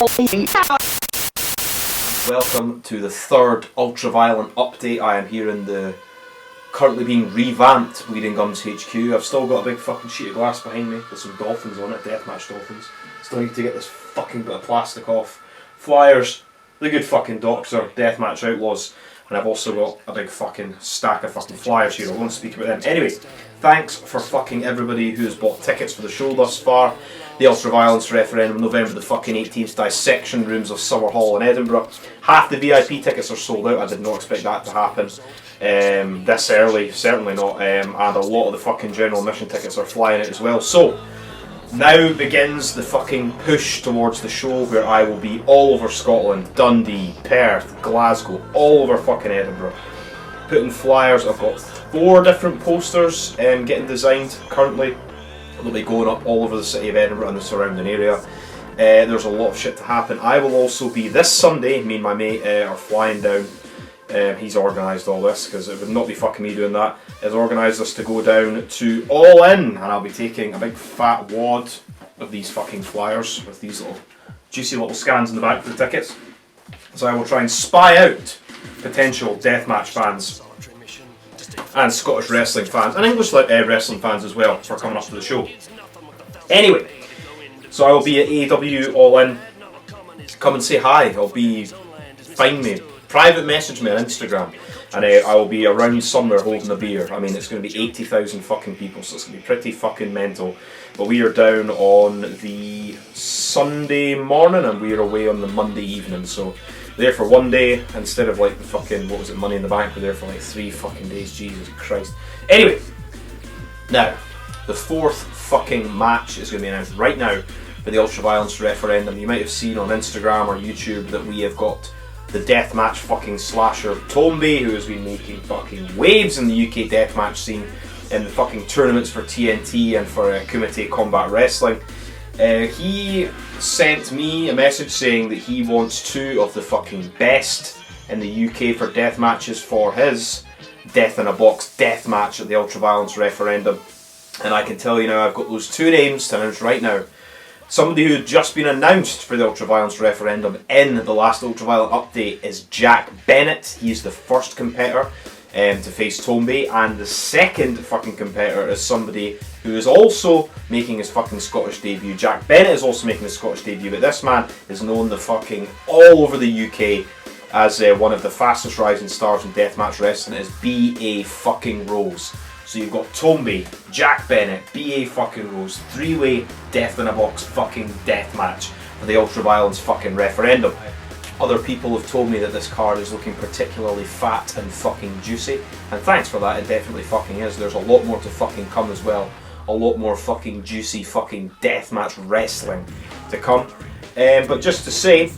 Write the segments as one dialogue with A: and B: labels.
A: Welcome to the third Ultraviolent update. I am here in the currently being revamped Bleeding Gums HQ. I've still got a big fucking sheet of glass behind me with some dolphins on it, Deathmatch dolphins. Still need to get this fucking bit of plastic off. Flyers, the good fucking Doctor, Deathmatch Outlaws, and I've also got a big fucking stack of fucking flyers here. I won't speak about them. Anyway, thanks for fucking everybody who's bought tickets for the show thus far. The Ultraviolence Referendum, November the fucking 18th, dissection rooms of Summer Hall in Edinburgh. Half the VIP tickets are sold out. I did not expect that to happen this early, certainly not, and a lot of the fucking general admission tickets are flying out as well. So, now begins the fucking push towards the show where I will be all over Scotland, Dundee, Perth, Glasgow, all over fucking Edinburgh. Putting flyers, I've got 4 different posters getting designed currently. They'll be going up all over the city of Edinburgh and the surrounding area. There's a lot of shit to happen. I will also be this Sunday, me and my mate are flying down. He's organised all this because it would not be fucking me doing that. He's organised us to go down to All In, and I'll be taking a big fat wad of these fucking flyers with these little juicy little scans in the back for the tickets. So I will try and spy out potential Deathmatch fans and Scottish wrestling fans and English wrestling fans as well for coming up to the show. Anyway, so I will be at AEW All In. Come and say hi. Find me, private message me on Instagram, and I will be around somewhere holding a beer. I mean, it's going to be 80,000 fucking people, so it's going to be pretty fucking mental. But we are down on the Sunday morning and we are away on the Monday evening, so there for one day instead of like the fucking, what was it, Money in the Bank. We're there for like 3 fucking days, Jesus Christ. Anyway, now the 4th fucking match is going to be announced right now for the Ultraviolence Referendum. You might have seen on Instagram or YouTube that we have got the Deathmatch fucking slasher Tombi, who has been making fucking waves in the UK Deathmatch scene in the fucking tournaments for TNT and for Kumite Combat Wrestling. He sent me a message saying that he wants 2 of the fucking best in the UK for death matches for his Death in a Box death match at the Ultraviolence Referendum. And I can tell you now, I've got those 2 names to announce right now. Somebody who had just been announced for the Ultraviolence Referendum in the last Ultraviolent update is Jack Bennett. He's the first competitor to face Tombi, and the second fucking competitor is somebody who is also making his fucking Scottish debut. Jack Bennett is also making his Scottish debut, but this man is known the fucking all over the UK as one of the fastest rising stars in deathmatch wrestling as B.A. fucking Rose. So you've got Tombi, Jack Bennett, B.A. fucking Rose, 3-way Death in a Box fucking death match for the Ultraviolence fucking referendum. Other people have told me that this card is looking particularly fat and fucking juicy, and thanks for that, it definitely fucking is. There's a lot more to fucking come as well. A lot more fucking juicy fucking deathmatch wrestling to come. But just to say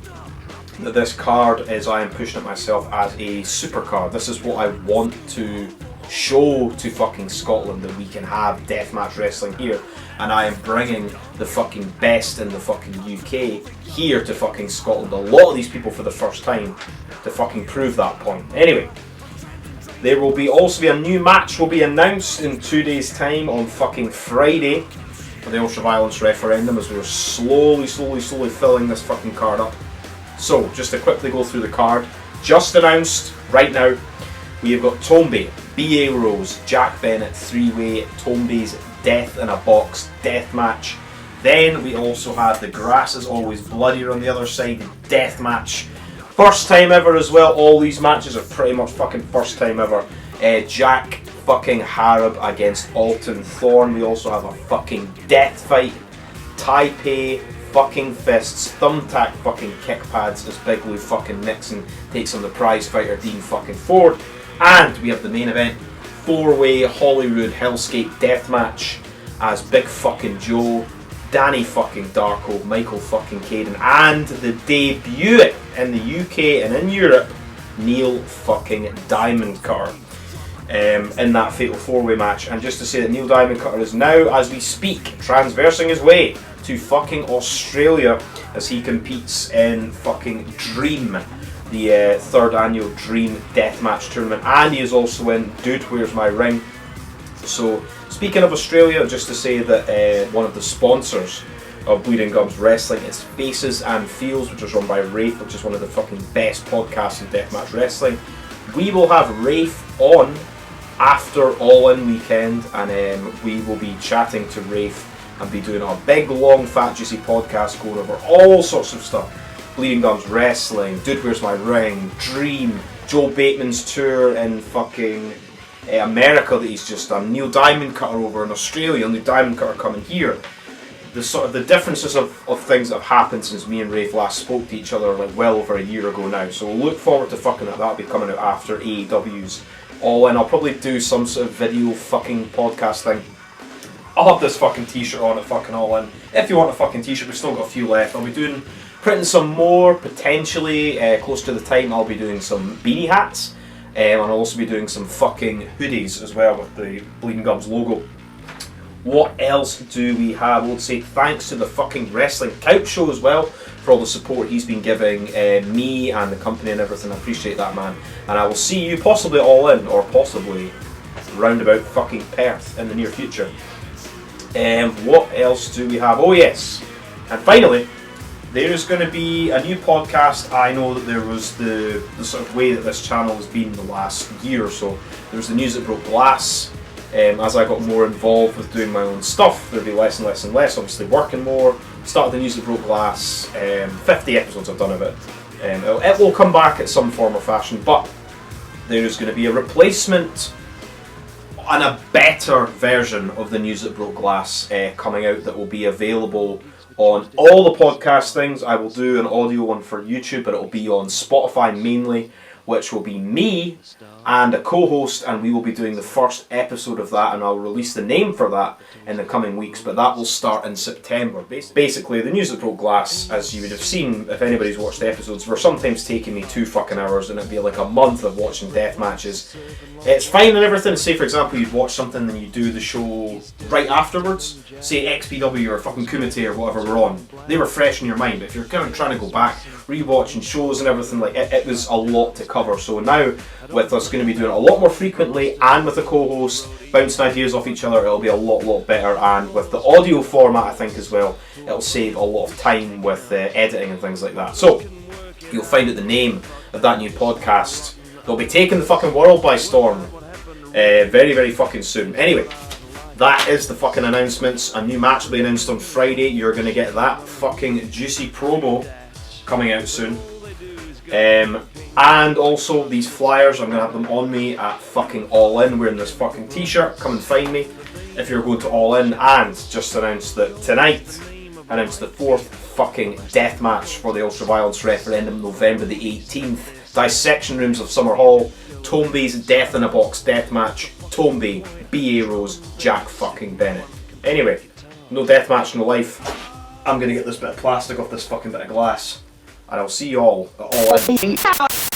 A: that this card is, I am pushing it myself as a super card. This is what I want to show to fucking Scotland, that we can have deathmatch wrestling here, and I am bringing the fucking best in the fucking UK here to fucking Scotland. A lot of these people for the first time to fucking prove that point. Anyway, there will also be a new match will be announced in 2 days time on fucking Friday for the Ultraviolence Referendum, as we're slowly filling this fucking card up. So just to quickly go through the card, just announced right now, we have got Tombi, B.A. Rose, Jack Bennett, 3-way Tombi's Death in a Box death match. Then we also have The Grass Is Always Bloodier on the other side, death match. First time ever as well. All these matches are pretty much fucking first time ever. Jack fucking Harab against Alton Thorne. We also have a fucking death fight. Taipei fucking fists, thumbtack fucking kick pads as Big Lou fucking Nixon takes on the prize fighter Dean fucking Ford. And we have the main event, 4-way Hollywood Hellscape deathmatch as Big fucking Joe, Danny fucking Darko, Michael fucking Caden, and the debut in the UK and in Europe, Neil fucking Diamond Cutter in that fatal 4-way match. And just to say that Neil Diamond Cutter is now, as we speak, transversing his way to fucking Australia as he competes in fucking Dream, the 3rd annual Dream Deathmatch tournament, and he is also in Dude Where's My Ring. So speaking of Australia, just to say that one of the sponsors of Bleeding Gums Wrestling is Faces and Feels, which is run by Rafe, which is one of the fucking best podcasts in Deathmatch Wrestling. We will have Rafe on after All In weekend, and we will be chatting to Rafe and be doing a big, long, fat, juicy podcast going over all sorts of stuff. Bleeding Gums Wrestling, Dude Where's My Ring, Dream, Joel Bateman's tour in fucking America that he's just done, Neil Diamond Cutter over in Australia, Neil Diamond Cutter coming here. The sort of the differences of things that have happened since me and Rafe last spoke to each other like well over a year ago now. So we'll look forward to fucking that. That'll be coming out after AEW's All In. I'll probably do some sort of video fucking podcast thing. I'll have this fucking t-shirt on at fucking All In. If you want a fucking t-shirt, we've still got a few left. I'll be printing some more, potentially, close to the time. I'll be doing some beanie hats. And I'll also be doing some fucking hoodies as well with the Bleeding Gums logo. What else do we have? We'll say thanks to the fucking Wrestling Couch Show as well for all the support he's been giving me and the company and everything. I appreciate that, man. And I will see you possibly All In, or possibly round about fucking Perth in the near future. What else do we have? Oh yes, and finally, there's going to be a new podcast. I know that there was the sort of way that this channel has been the last year or so. There's the News That Broke Glass. As I got more involved with doing my own stuff, there'll be less and less and less, obviously working more. Started the News That Broke Glass, 50 episodes I've done of it. It will come back at some form or fashion, but there's going to be a replacement and a better version of the News That Broke Glass coming out that will be available on all the podcast things. I will do an audio one for YouTube, but it will be on Spotify mainly, which will be me and a co-host, and we will be doing the first episode of that, and I'll release the name for that in the coming weeks, but that will start in September. Basically, the News That Broke Glass, as you would have seen if anybody's watched the episodes, were sometimes taking me 2 fucking hours, and it'd be like a month of watching death matches. It's fine and everything. Say for example you'd watch something and you do the show right afterwards, say XPW or fucking Kumite or whatever were on, they were fresh in your mind, but if you're kind of trying to go back, rewatching shows and everything, like it was a lot to cover. So now with us going to be doing it a lot more frequently and with a co-host, bouncing ideas off each other, it'll be a lot better, and with the audio format I think as well, it'll save a lot of time with editing and things like that. So you'll find out the name of that new podcast. They'll be taking the fucking world by storm very fucking soon. Anyway, that is the fucking announcements. A new match will be announced on Friday. You're going to get that fucking juicy promo coming out soon. And also these flyers, I'm going to have them on me at fucking All In, wearing this fucking t-shirt. Come and find me if you're going to All In. And just announced that tonight, announced the 4th fucking death match for the Ultraviolence Referendum, November the 18th. Dissection Rooms of Summer Hall, TOMMBIE'S Death in a Box death match, Tombie, B.A. Rose, Jack fucking Bennett. Anyway, no death match, no life. I'm going to get this bit of plastic off this fucking bit of glass, and I'll see you all at All In.